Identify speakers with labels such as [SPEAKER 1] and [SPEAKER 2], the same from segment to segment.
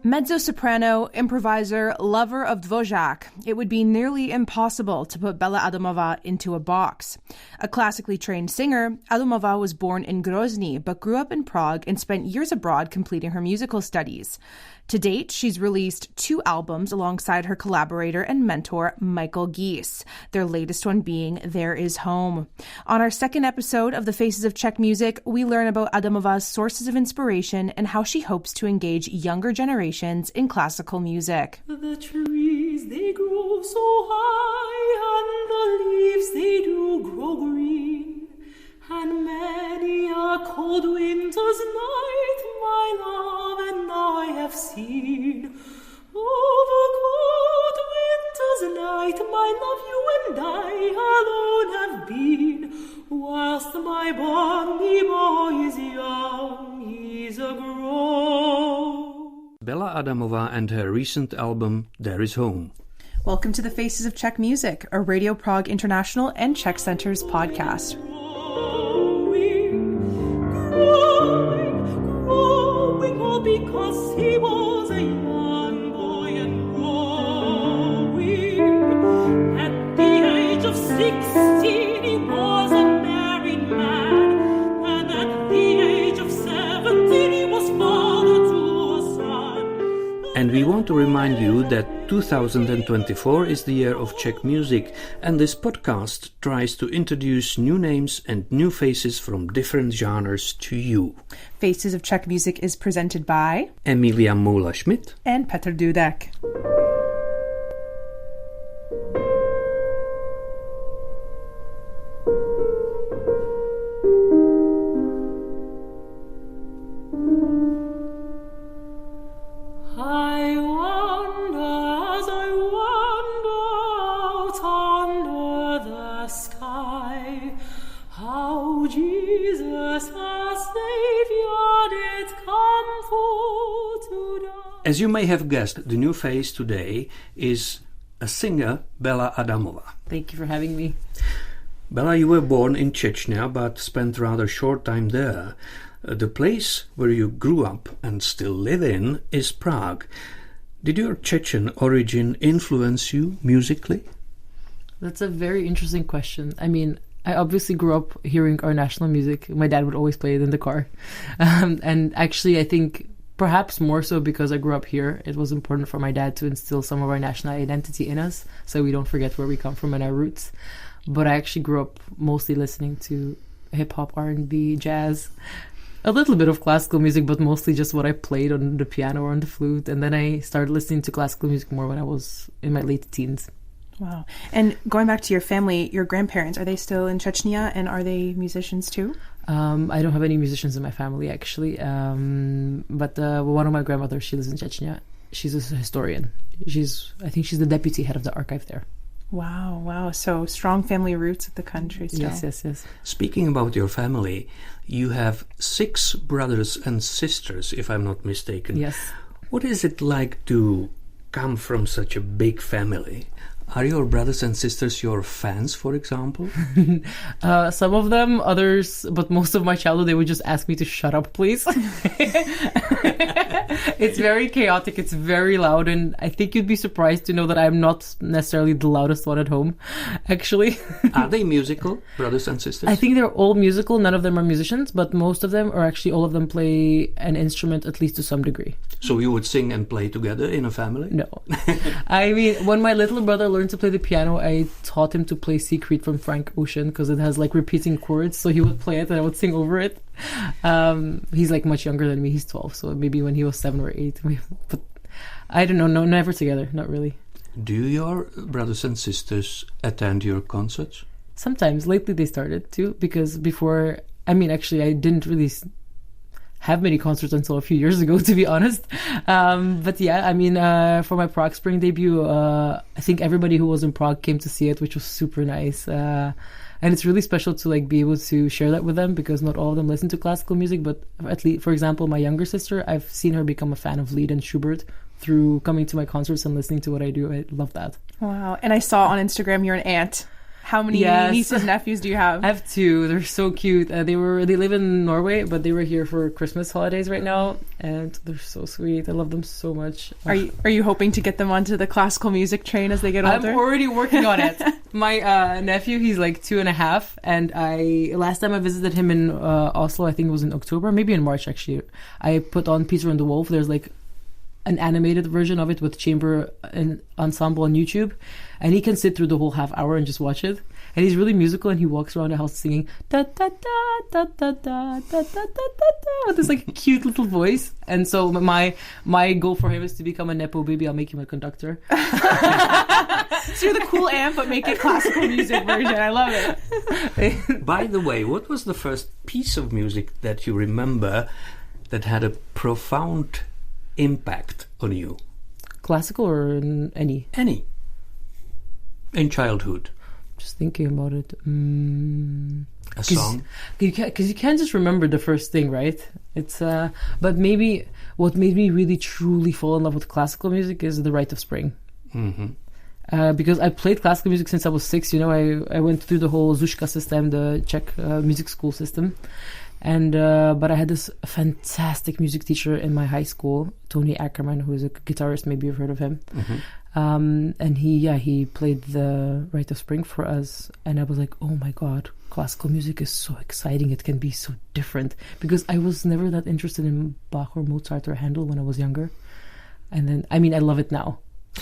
[SPEAKER 1] Mezzo-soprano, improviser, lover of Dvořák, it would be nearly impossible to put Bella Adamova into a box. A classically trained singer, Adamova was born in Grozny but grew up in Prague and spent years abroad completing her musical studies. To date, she's released 2 albums alongside her collaborator and mentor, Michael Gies, their latest one being There Is Home. On our second episode of the Faces of Czech Music, we learn about Adamova's sources of inspiration and how she hopes to engage younger generations in classical music.
[SPEAKER 2] The trees, they grow so high, and the leaves, they do grow green. And many a cold winter's night, my love and I have seen. Oh, the cold winter's night, my love, you and I alone have been. Whilst my bonny boy is young, he's a grown.
[SPEAKER 3] Bella Adamova and her recent album, There Is Home.
[SPEAKER 1] Welcome to the Faces of Czech Music, a Radio Prague International and Czech Center's podcast.
[SPEAKER 2] Growing, all because he was a young boy and growing. At the age of 16 he was a married man, and at the age of 17 he was father to a son.
[SPEAKER 3] And we want to remind you that 2024 is the year of Czech music, and this podcast tries to introduce new names and new faces from different genres to you.
[SPEAKER 1] Faces of Czech Music is presented by
[SPEAKER 3] Emilia Moula-Schmidt
[SPEAKER 1] and Petr Dudek.
[SPEAKER 3] As you may have guessed, the new face today is a singer, Bella Adamova.
[SPEAKER 4] Thank you for having me.
[SPEAKER 3] Bella, you were born in Chechnya but spent rather short time there. The place where you grew up and still live in is Prague. Did your Chechen origin influence you musically?
[SPEAKER 4] That's a very interesting question. I mean, I obviously grew up hearing our national music. My dad would always play it in the car. And actually, I think perhaps more so because I grew up here, it was important for my dad to instill some of our national identity in us so we don't forget where we come from and our roots. But I actually grew up mostly listening to hip-hop, R&B, jazz, a little bit of classical music, but mostly just what I played on the piano or on the flute. And then I started listening to classical music more when I was in my late teens.
[SPEAKER 1] Wow. And going back to your family, your grandparents, are they still in Chechnya and are they musicians too?
[SPEAKER 4] I don't have any musicians in my family, actually. But one of my grandmothers, she lives in Chechnya. She's a historian. I think she's the deputy head of the archive there.
[SPEAKER 1] Wow. So strong family roots of the country still.
[SPEAKER 4] Yes.
[SPEAKER 3] Speaking about your family, you have 6 brothers and sisters, if I'm not mistaken.
[SPEAKER 4] Yes.
[SPEAKER 3] What is it like to come from such a big family? Are your brothers and sisters your fans, for example?
[SPEAKER 4] Some of them, others, but most of my childhood, they would just ask me to shut up, please. It's very chaotic. It's very loud. And I think you'd be surprised to know that I'm not necessarily the loudest one at home, actually.
[SPEAKER 3] Are they musical, brothers and sisters?
[SPEAKER 4] I think they're all musical. None of them are musicians, but most of them, or actually all of them, play an instrument at least to some degree.
[SPEAKER 3] So you would sing and play together in a family?
[SPEAKER 4] No. I mean, when my little brother learned to play the piano, I taught him to play Secret from Frank Ocean because it has like repeating chords. So he would play it and I would sing over it. He's like much younger than me. He's 12. So maybe when he was 7 or 8. But I don't know. No, never together. Not really.
[SPEAKER 3] Do your brothers and sisters attend your concerts?
[SPEAKER 4] Sometimes. Lately they started to, because before, I mean, actually I didn't really have many concerts until a few years ago, to be honest. But yeah, I mean, for my Prague Spring debut, I think everybody who was in Prague came to see it, which was super nice. And it's really special to like be able to share that with them because not all of them listen to classical music. But at least, for example, my younger sister, I've seen her become a fan of Lied and Schubert through coming to my concerts and listening to what I do. I love that.
[SPEAKER 1] Wow. And I saw on Instagram you're an aunt. How many
[SPEAKER 4] Yes.
[SPEAKER 1] nieces and nephews do you have?
[SPEAKER 4] I have 2. They're so cute. They live in Norway, but they were here for Christmas holidays right now, and they're so sweet. I love them so much.
[SPEAKER 1] Are you hoping to get them onto the classical music train as they get older?
[SPEAKER 4] I'm already working on it. My nephew, he's like 2.5, and last time I visited him in Oslo, I think it was in October, maybe in March actually. I put on Peter and the Wolf. There's like an animated version of it with chamber and ensemble on YouTube, and he can sit through the whole half hour and just watch it. And he's really musical, and he walks around the house singing da da da da da da da da da da with this like cute little voice. And so my goal for him is to become a nepo baby. I'll make him a conductor.
[SPEAKER 1] So you're the cool amp, but make it classical music version. I love it.
[SPEAKER 3] By the way, what was the first piece of music that you remember that had a profound impact on you?
[SPEAKER 4] Classical or any?
[SPEAKER 3] Any. In childhood.
[SPEAKER 4] Just thinking about it.
[SPEAKER 3] A song?
[SPEAKER 4] Because you can't just remember the first thing, right? It's but maybe what made me really truly fall in love with classical music is The Rite of Spring.
[SPEAKER 3] Mm-hmm.
[SPEAKER 4] Because I played classical music since I was 6. You know, I went through the whole Zuzka system, the Czech music school system. And but I had this fantastic music teacher in my high school, Tony Ackerman, who is a guitarist. Maybe you've heard of him.
[SPEAKER 3] Mm-hmm.
[SPEAKER 4] And he played the Rite of Spring for us, and I was like, oh my god, classical music is so exciting. It can be so different, because I was never that interested in Bach or Mozart or Handel when I was younger. And then, I mean, I love it now,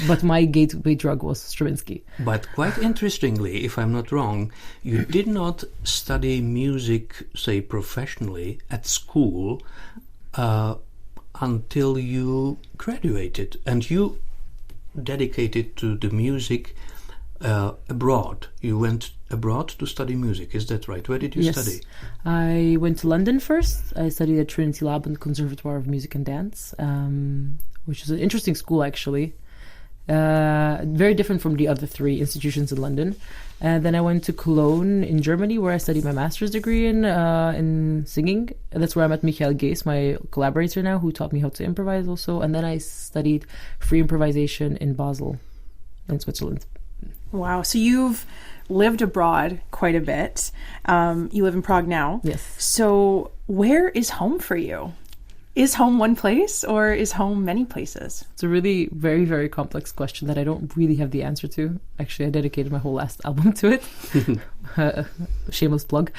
[SPEAKER 4] but my gateway drug was Stravinsky.
[SPEAKER 3] But quite interestingly, if I'm not wrong, you did not study music, say, professionally at school until you graduated, and you dedicated to the music abroad. You went abroad to study music, is that right? Where did you study?
[SPEAKER 4] I went to London first. I studied at Trinity Lab and Conservatoire of Music and Dance, which is an interesting school actually. Very different from the other 3 institutions in London. And then I went to Cologne in Germany, where I studied my master's degree in singing. And that's where I met Michael Gees, my collaborator now, who taught me how to improvise also. And then I studied free improvisation in Basel, in Switzerland.
[SPEAKER 1] Wow. So you've lived abroad quite a bit. You live in Prague now.
[SPEAKER 4] Yes.
[SPEAKER 1] So where is home for you? Is home one place, or is home many places?
[SPEAKER 4] It's a really very, very complex question that I don't really have the answer to. Actually, I dedicated my whole last album to it. Shameless plug.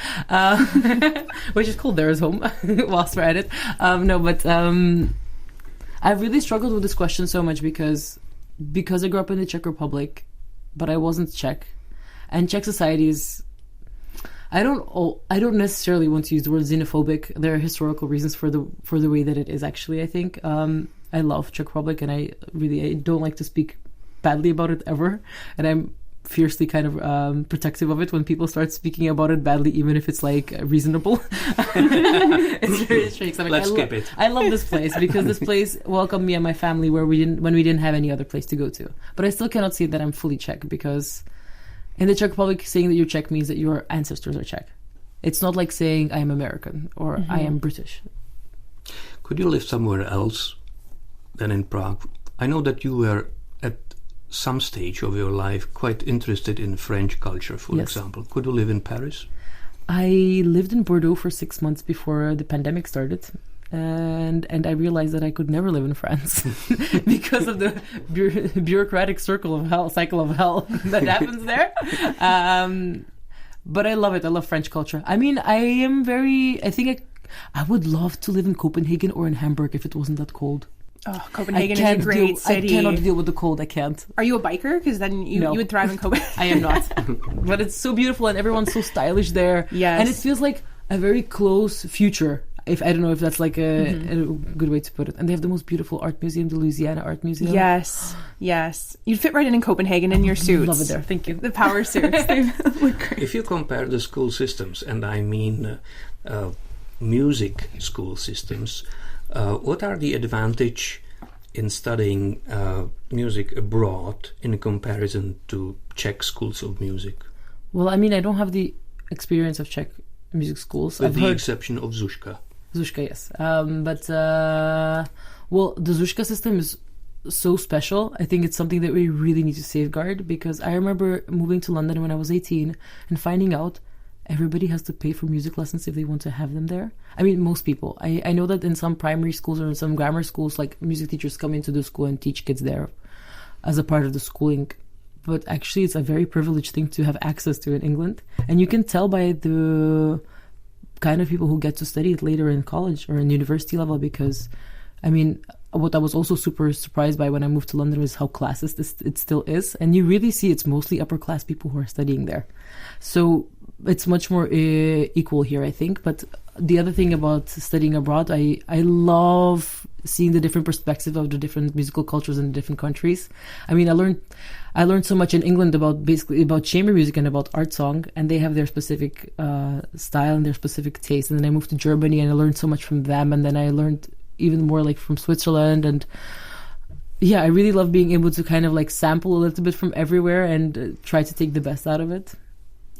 [SPEAKER 4] Which is called There Is Home, whilst we're at it. I've really struggled with this question so much because I grew up in the Czech Republic, but I wasn't Czech. And Czech society is... I don't necessarily want to use the word xenophobic. There are historical reasons for the way that it is actually, I think. I love Czech Republic, and I don't like to speak badly about it ever. And I'm fiercely kind of protective of it when people start speaking about it badly, even if it's like reasonable. It's very strange.
[SPEAKER 3] Let's skip it.
[SPEAKER 4] I love this place because this place welcomed me and my family when we didn't have any other place to go to. But I still cannot say that I'm fully Czech, because in the Czech Republic, saying that you're Czech means that your ancestors are Czech. It's not like saying I am American or I am British.
[SPEAKER 3] Could you live somewhere else than in Prague? I know that you were at some stage of your life quite interested in French culture, for example. Could you live in Paris?
[SPEAKER 4] I lived in Bordeaux for 6 months before the pandemic started. And I realized that I could never live in France because of the bureaucratic cycle of hell that happens there. But I love it. I love French culture. I mean, I would love to live in Copenhagen or in Hamburg if it wasn't that cold.
[SPEAKER 1] Oh, Copenhagen is a great city.
[SPEAKER 4] I cannot deal with the cold. I can't.
[SPEAKER 1] Are you a biker? Because then you would thrive in Copenhagen.
[SPEAKER 4] I am not. But it's so beautiful and everyone's so stylish there.
[SPEAKER 1] Yes.
[SPEAKER 4] And it feels like a very close future. I don't know if that's like a good way to put it. And they have the most beautiful art museum, the Louisiana Art Museum.
[SPEAKER 1] Yes. You'd fit right in Copenhagen in your suits.
[SPEAKER 4] Love it there. Thank you.
[SPEAKER 1] The power suits. They look great.
[SPEAKER 3] If you compare the school systems, and I mean music school systems, what are the advantage in studying music abroad in comparison to Czech schools of music?
[SPEAKER 4] Well, I mean, I don't have the experience of Czech music schools.
[SPEAKER 3] With the exception of Zuzka.
[SPEAKER 4] Zuzka, yes. Well, the Zuzka system is so special. I think it's something that we really need to safeguard, because I remember moving to London when I was 18 and finding out everybody has to pay for music lessons if they want to have them there. I mean, most people. I know that in some primary schools or in some grammar schools, like, music teachers come into the school and teach kids there as a part of the schooling. But actually, it's a very privileged thing to have access to in England. And you can tell by the kind of people who get to study it later in college or in university level, because, I mean, what I was also super surprised by when I moved to London was how classist it still is. And you really see it's mostly upper class people who are studying there. So it's much more equal here, I think. But the other thing about studying abroad, I love seeing the different perspectives of the different musical cultures in the different countries. I mean, I learned so much in England about chamber music and about art song, and they have their specific style and their specific taste. And then I moved to Germany and I learned so much from them. And then I learned even more, like, from Switzerland. And yeah, I really love being able to kind of, like, sample a little bit from everywhere and try to take the best out of it.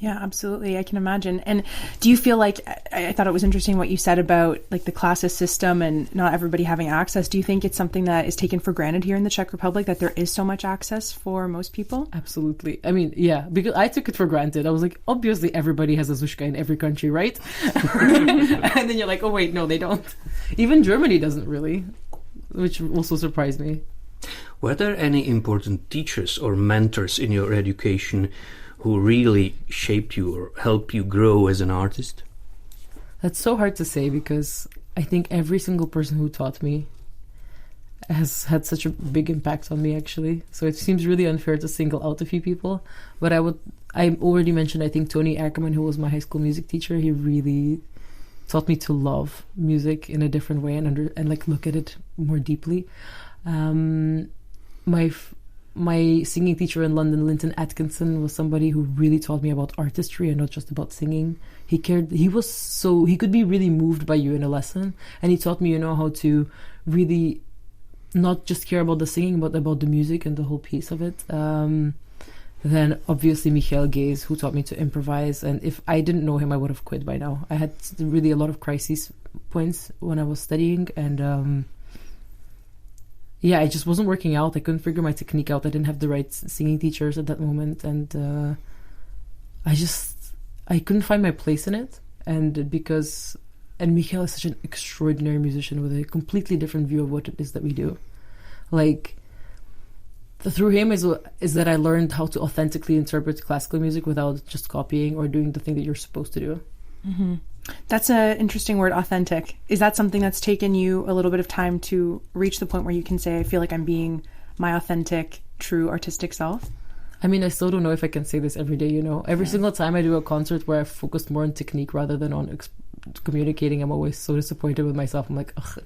[SPEAKER 1] Yeah, absolutely. I can imagine. And do you feel like, I thought it was interesting what you said about, like, the classist system and not everybody having access. Do you think it's something that is taken for granted here in the Czech Republic, that there is so much access for most people?
[SPEAKER 4] Absolutely. I mean, yeah, because I took it for granted. I was like, obviously everybody has a Zushka in every country, right? And then you're like, oh wait, no, they don't. Even Germany doesn't really, which also surprised me.
[SPEAKER 3] Were there any important teachers or mentors in your education who really shaped you or helped you grow as an artist?
[SPEAKER 4] That's so hard to say, because I think every single person who taught me has had such a big impact on me, actually. So it seems really unfair to single out a few people. But I already mentioned, I think, Tony Ackerman, who was my high school music teacher. He really taught me to love music in a different way and like look at it more deeply. My singing teacher in London, Linton Atkinson, was somebody who really taught me about artistry and not just about singing. He could be really moved by you in a lesson, and he taught me, how to really not just care about the singing, but about the music and the whole piece of it. Then obviously Michael Gaze, who taught me to improvise, and if I didn't know him, I would have quit by now. I had really a lot of crisis points when I was studying, and it just wasn't working out. I couldn't figure my technique out. I didn't have the right singing teachers at that moment. And I couldn't find my place in it. And Michael is such an extraordinary musician with a completely different view of what it is that we do. Like, through him is that I learned how to authentically interpret classical music without just copying or doing the thing that you're supposed to do.
[SPEAKER 1] Mm-hmm. That's an interesting word, authentic. Is that something that's taken you a little bit of time to reach the point where you can say, I feel like I'm being my authentic, true artistic self?
[SPEAKER 4] I mean, I still don't know if I can say this every day, Every single time I do a concert where I focused more on technique rather than on communicating, I'm always so disappointed with myself. I'm like, ugh.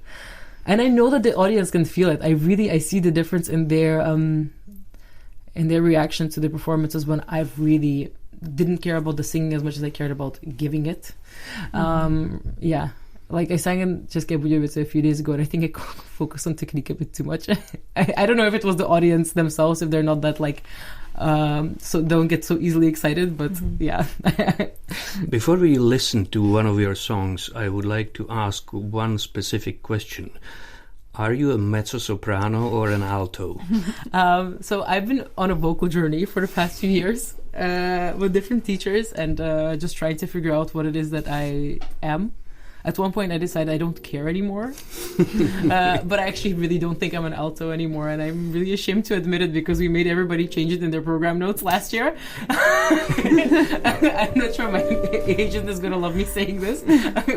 [SPEAKER 4] And I know that the audience can feel it. I see the difference in their reaction to the performances when I've really didn't care about the singing as much as I cared about giving it. Mm-hmm. Like I sang in České Budějovice a few days ago, and I think I focused on technique a bit too much. I don't know if it was the audience themselves, if they're not that so don't get so easily excited, but yeah.
[SPEAKER 3] Before we listen to one of your songs, I would like to ask one specific question. Are you a mezzo-soprano or an alto?
[SPEAKER 4] So I've been on a vocal journey for the past few years with different teachers, and just trying to figure out what it is that I am. At one point I decided I don't care anymore, but I actually really don't think I'm an alto anymore, and I'm really ashamed to admit it because we made everybody change it in their program notes last year. I'm not sure my agent is going to love me saying this,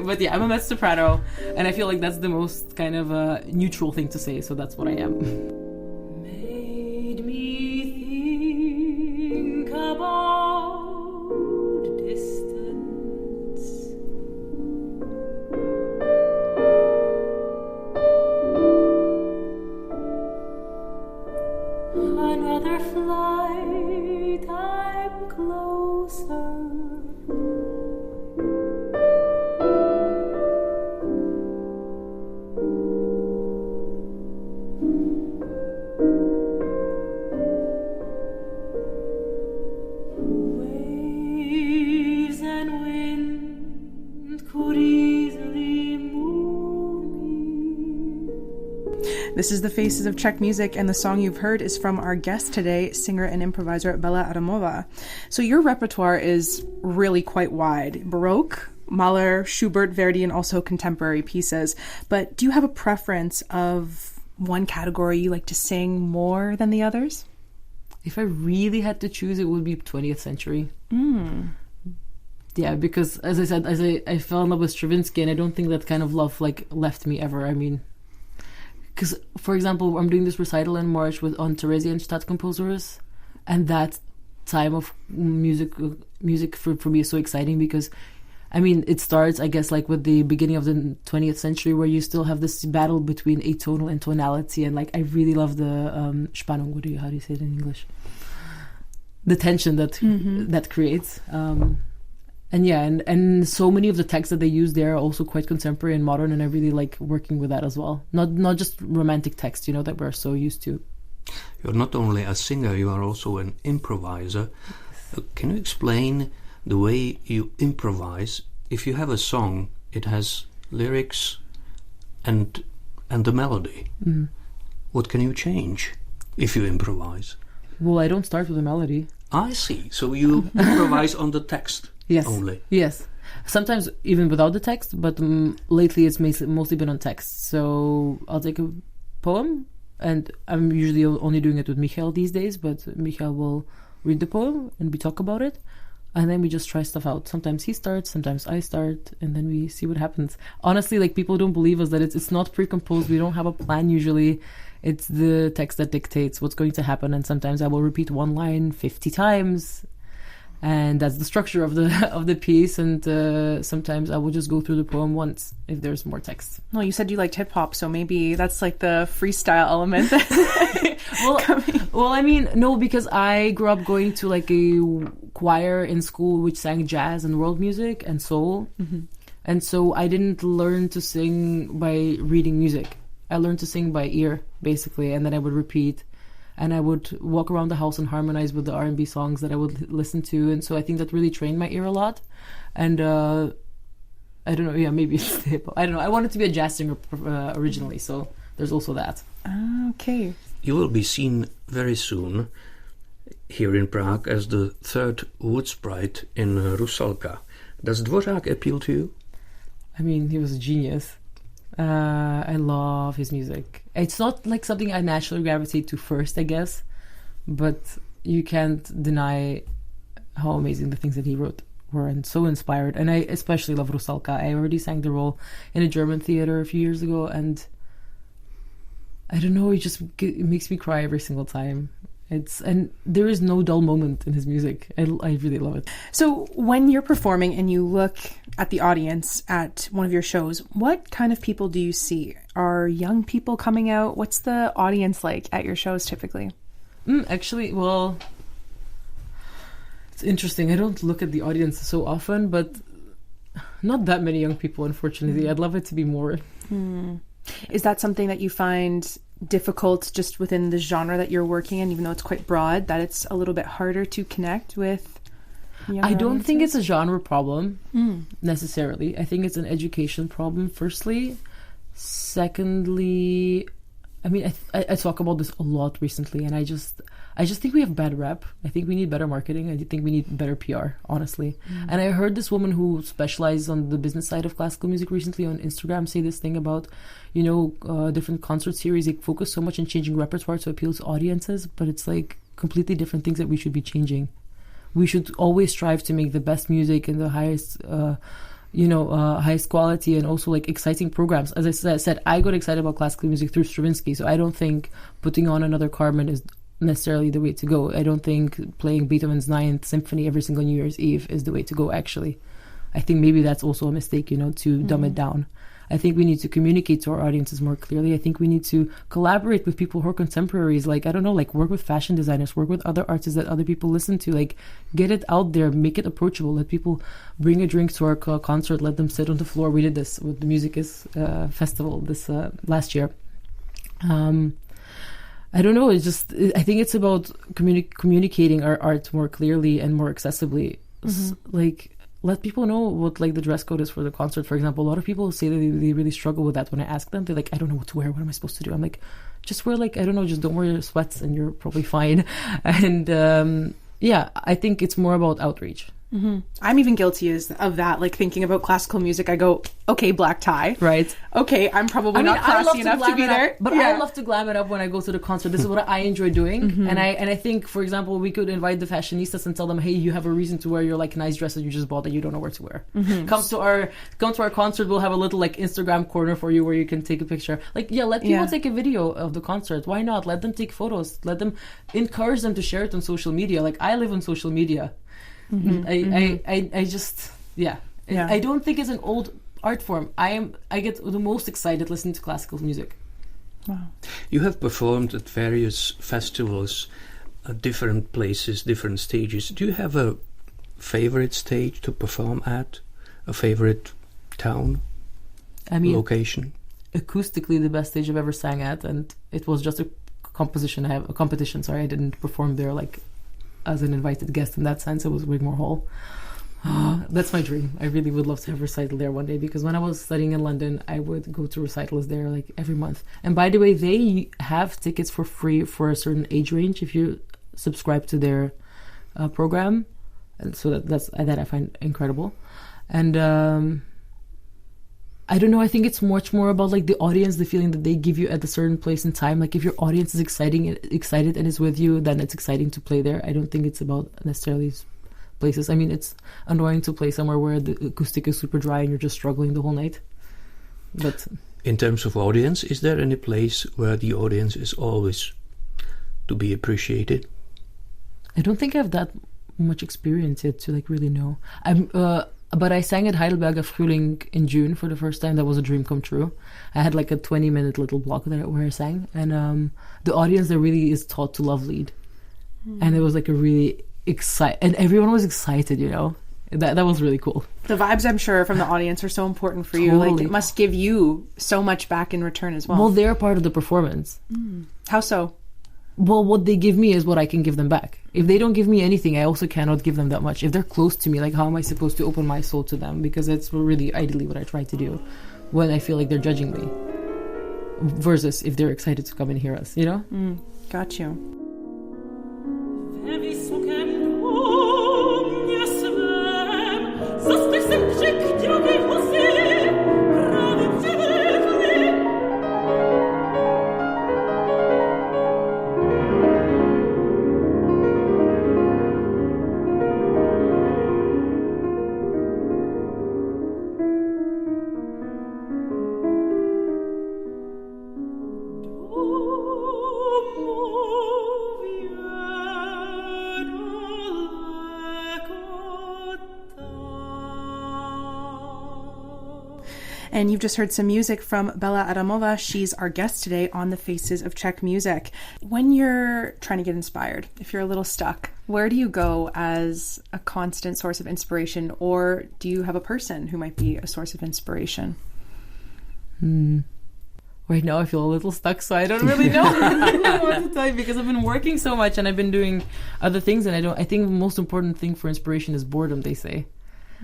[SPEAKER 4] but yeah, I'm a mezzo-soprano, and I feel like that's the most kind of neutral thing to say, so that's what I am.
[SPEAKER 2] Made me think about distance. Another flight, I'm closer. Waves and wind could easily move me.
[SPEAKER 1] The This is the Faces of Czech Music, and the song you've heard is from our guest today, singer and improviser Bella Adamova. So your repertoire is really quite wide. Baroque, Mahler, Schubert, Verdi, and also contemporary pieces. But do you have a preference of one category you like to sing more than the others?
[SPEAKER 4] If I really had to choose, it would be 20th century. Yeah, because as I said, I fell in love with Stravinsky, and I don't think that kind of love left me ever. I mean, because for example, I'm doing this recital in March on Theresienstadt composers, and that time of music for me is so exciting because, I mean, it starts, I guess, with the beginning of the 20th century, where you still have this battle between atonal and tonality, and I really love the Spannung. How do you say it in English? The tension that creates. And yeah, and so many of the texts that they use there are also quite contemporary and modern, and I really like working with that as well. Not just romantic text, that we're so used to.
[SPEAKER 3] You're not only a singer, you are also an improviser. Can you explain the way you improvise? If you have a song, it has lyrics and the melody. What can you change if you improvise?
[SPEAKER 4] Well, I don't start with a melody.
[SPEAKER 3] I see. So you improvise on the text.
[SPEAKER 4] Yes.
[SPEAKER 3] Only.
[SPEAKER 4] Yes. Sometimes even without the text, but lately it's mostly been on text. So I'll take a poem, and I'm usually only doing it with Michael these days, but Michael will read the poem and we talk about it, and then we just try stuff out. Sometimes he starts, sometimes I start, and then we see what happens. Honestly, people don't believe us that it's not pre-composed. We don't have a plan usually. It's the text that dictates what's going to happen, and sometimes I will repeat one line 50 times. And that's the structure of the piece, and sometimes I will just go through the poem once if there's more text.
[SPEAKER 1] Well, you said you liked hip-hop, so maybe that's the freestyle element.
[SPEAKER 4] Well, I mean, no, because I grew up going to a choir in school which sang jazz and world music and soul. And so I didn't learn to sing by reading music. I learned to sing by ear, basically, and then I would repeat. And I would walk around the house and harmonize with the R&B songs that I would listen to. And so I think that really trained my ear a lot. And I don't know, yeah, maybe it's the hip-hop. I don't know. I wanted to be a jazz singer originally, so there's also that.
[SPEAKER 1] Okay.
[SPEAKER 3] You will be seen very soon here in Prague as the third wood sprite in Rusalka. Does Dvořák appeal to you?
[SPEAKER 4] I mean, he was a genius. I love his music. It's not something I naturally gravitate to first, I guess, but you can't deny how amazing the things that he wrote were, and so inspired. And I especially love Rusalka. I already sang the role in a German theater a few years ago, and I don't know, it makes me cry every single time. And there is no dull moment in his music. I really love it.
[SPEAKER 1] So when you're performing and you look at the audience at one of your shows, what kind of people do you see? Are young people coming out? What's the audience like at your shows typically?
[SPEAKER 4] Actually, well, it's interesting. I don't look at the audience so often, but not that many young people, unfortunately. I'd love it to be more.
[SPEAKER 1] Is that something that you find difficult just within the genre that you're working in, even though it's quite broad, that it's a little bit harder to connect with younger
[SPEAKER 4] I don't
[SPEAKER 1] audiences?
[SPEAKER 4] think it's a genre problem necessarily. I think it's an education problem, firstly. Secondly, I mean, I talk about this a lot recently, and I just think we have bad rep. I think we need better marketing. I think we need better PR, honestly. And I heard this woman who specializes on the business side of classical music recently on Instagram say this thing about, different concert series. They focus so much on changing repertoire to appeal to audiences, but it's completely different things that we should be changing. We should always strive to make the best music and the highest highest quality, and also exciting programs. As I said, I got excited about classical music through Stravinsky, so I don't think putting on another Carmen is necessarily the way to go. I don't think playing Beethoven's 9th Symphony every single New Year's Eve is the way to go, actually. I think maybe that's also a mistake, to dumb it down. I think we need to communicate to our audiences more clearly. I think we need to collaborate with people who are contemporaries. Work with fashion designers, work with other artists that other people listen to. Get it out there, make it approachable. Let people bring a drink to our concert, let them sit on the floor. We did this with the Music is Festival this last year. I don't know. I think it's about communicating our art more clearly and more accessibly. Let people know what the dress code is for the concert, for example. A lot of people say that they really struggle with that when I ask them. They're like, I don't know what to wear. What am I supposed to do? I'm like, just wear like, I don't know, just don't wear sweats and you're probably fine. And yeah, I think it's more about outreach.
[SPEAKER 1] Mm-hmm. I'm even guilty of that. Like thinking about classical music, I go, okay, black tie.
[SPEAKER 4] Right.
[SPEAKER 1] Okay, I'm probably not classy enough to be there.
[SPEAKER 4] But I love to glam it up when I go to the concert. This is what I enjoy doing. Mm-hmm. And I think, for example, we could invite the fashionistas and tell them, hey, you have a reason to wear your like nice dress that you just bought that you don't know where to wear. Mm-hmm. Come to our concert. We'll have a little like Instagram corner for you where you can take a picture. Like, let people take a video of the concert. Why not? Let them take photos. Let them encourage them to share it on social media. Like, I live on social media. Mm-hmm. I don't think it's an old art form. I get the most excited listening to classical music.
[SPEAKER 1] Wow.
[SPEAKER 3] You have performed at various festivals, at different places, different stages. Do you have a favorite stage to perform at? A favorite town? Location?
[SPEAKER 4] Acoustically, the best stage I've ever sang at, and it was just a competition. I didn't perform there like as an invited guest in that sense. It was Wigmore Hall. That's my dream. I really would love to have a recital there one day, because when I was studying in London, I would go to recitals there like every month. And by the way, they have tickets for free for a certain age range if you subscribe to their program. And so that I find incredible. And I don't know, I think it's much more about like the audience, the feeling that they give you at a certain place in time. Like if your audience is excited and is with you, then it's exciting to play there. I don't think it's about necessarily places. I mean, it's annoying to play somewhere where the acoustic is super dry and you're just struggling the whole night. But
[SPEAKER 3] in terms of audience, is there any place where the audience is always to be appreciated?
[SPEAKER 4] I don't think I have that much experience yet to like really know. But I sang at Heidelberger Frühling in June for the first time. That was a dream come true. I had like a 20-minute little block there where I sang. And the audience there really is taught to love lead. And it was like a really and everyone was excited, you know. That was really cool.
[SPEAKER 1] The vibes, I'm sure, from the audience are so important for you.
[SPEAKER 4] Totally.
[SPEAKER 1] Like, it must give you so much back in return as well.
[SPEAKER 4] Well, they're part of the performance.
[SPEAKER 1] How so?
[SPEAKER 4] Well, what they give me is what I can give them back. If they don't give me anything, I also cannot give them that much. If they're close to me, like, how am I supposed to open my soul to them? Because it's really ideally what I try to do when I feel like they're judging me. Versus if they're excited to come and hear us, you know?
[SPEAKER 1] Got you. And you've just heard some music from Bella Adamova. She's our guest today on the Faces of Czech Music. When you're trying to get inspired, if you're a little stuck, where do you go as a constant source of inspiration? Or do you have a person who might be a source of inspiration?
[SPEAKER 4] Right now I feel a little stuck, so I don't really know what to tell you, because I've been working so much and I've been doing other things, and I think the most important thing for inspiration is boredom, they say.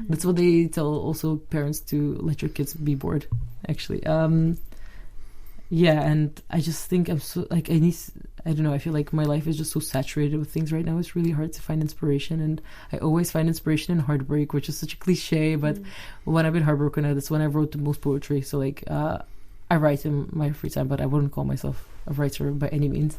[SPEAKER 4] That's what they tell also parents, to let your kids be bored, actually. Yeah, and I just think I'm so, like, I don't know, I feel like my life is just so saturated with things right now. It's really hard to find inspiration, and I always find inspiration in heartbreak, which is such a cliche, but when I've been heartbroken, that's when I wrote the most poetry. So, like, I write in my free time, but I wouldn't call myself a writer by any means.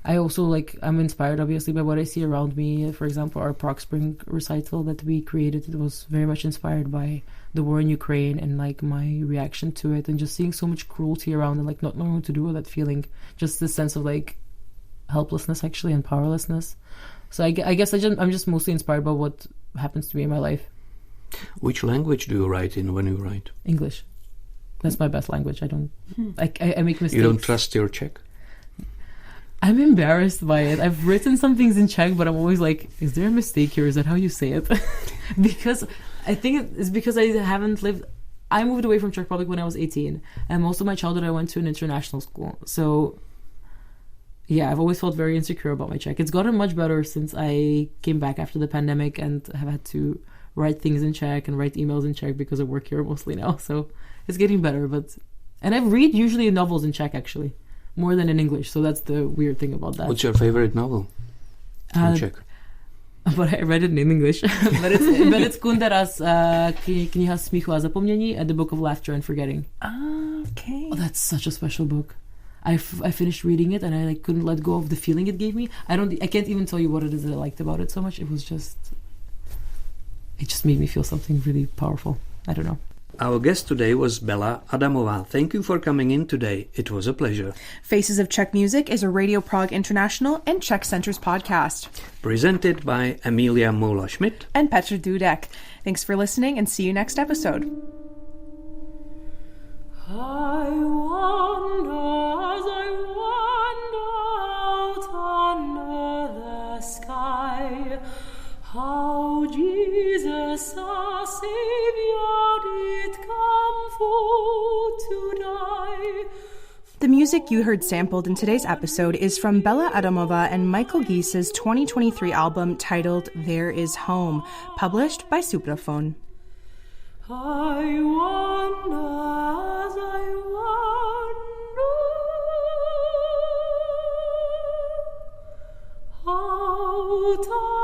[SPEAKER 4] I also, like, I'm inspired, obviously, by what I see around me. For example, our Prague Spring recital that we created, it was very much inspired by the war in Ukraine and, like, my reaction to it, and just seeing so much cruelty around and, like, not knowing what to do with that feeling. Just this sense of, like, helplessness, actually, and powerlessness. So I guess I'm just mostly inspired by what happens to me in my life.
[SPEAKER 3] Which language do you write in when you write?
[SPEAKER 4] English. That's my best language. I don't... I make mistakes.
[SPEAKER 3] You don't trust your Czech?
[SPEAKER 4] I'm embarrassed by it. I've written some things in Czech, but I'm always like, is there a mistake here? Is that how you say it? Because I think it's because I haven't lived... I moved away from Czech Republic when I was 18, and most of my childhood I went to an international school. So, yeah, I've always felt very insecure about my Czech. It's gotten much better since I came back after the pandemic and have had to write things in Czech and write emails in Czech because I work here mostly now. So it's getting better, but And I read usually novels in Czech, actually, more than in English. So that's the weird thing about that.
[SPEAKER 3] What's your favorite novel in Czech?
[SPEAKER 4] But I read it in English. but it's Kundera's Kniha smíchu a zapomnění and the Book of Laughter and Forgetting.
[SPEAKER 1] Okay.
[SPEAKER 4] Oh, that's such a special book. I finished reading it and I couldn't let go of the feeling it gave me. I can't even tell you what it is that I liked about it so much. It just made me feel something really powerful. I don't know.
[SPEAKER 3] Our guest today was Bella Adamova. Thank you for coming in today. It was a pleasure.
[SPEAKER 1] Faces of Czech Music is a Radio Prague International and Czech Centers podcast.
[SPEAKER 3] Presented by Emilia Mola-Schmidt
[SPEAKER 1] and Petr Dudek. Thanks for listening and see you next episode.
[SPEAKER 2] I wander as I wander out under the sky, how Jesus our Saviour did come for to die.
[SPEAKER 1] The music you heard sampled in today's episode is from Bella Adamova and Michael Gies's 2023 album titled There Is Home, published by Supraphon.
[SPEAKER 2] I wonder as I wonder out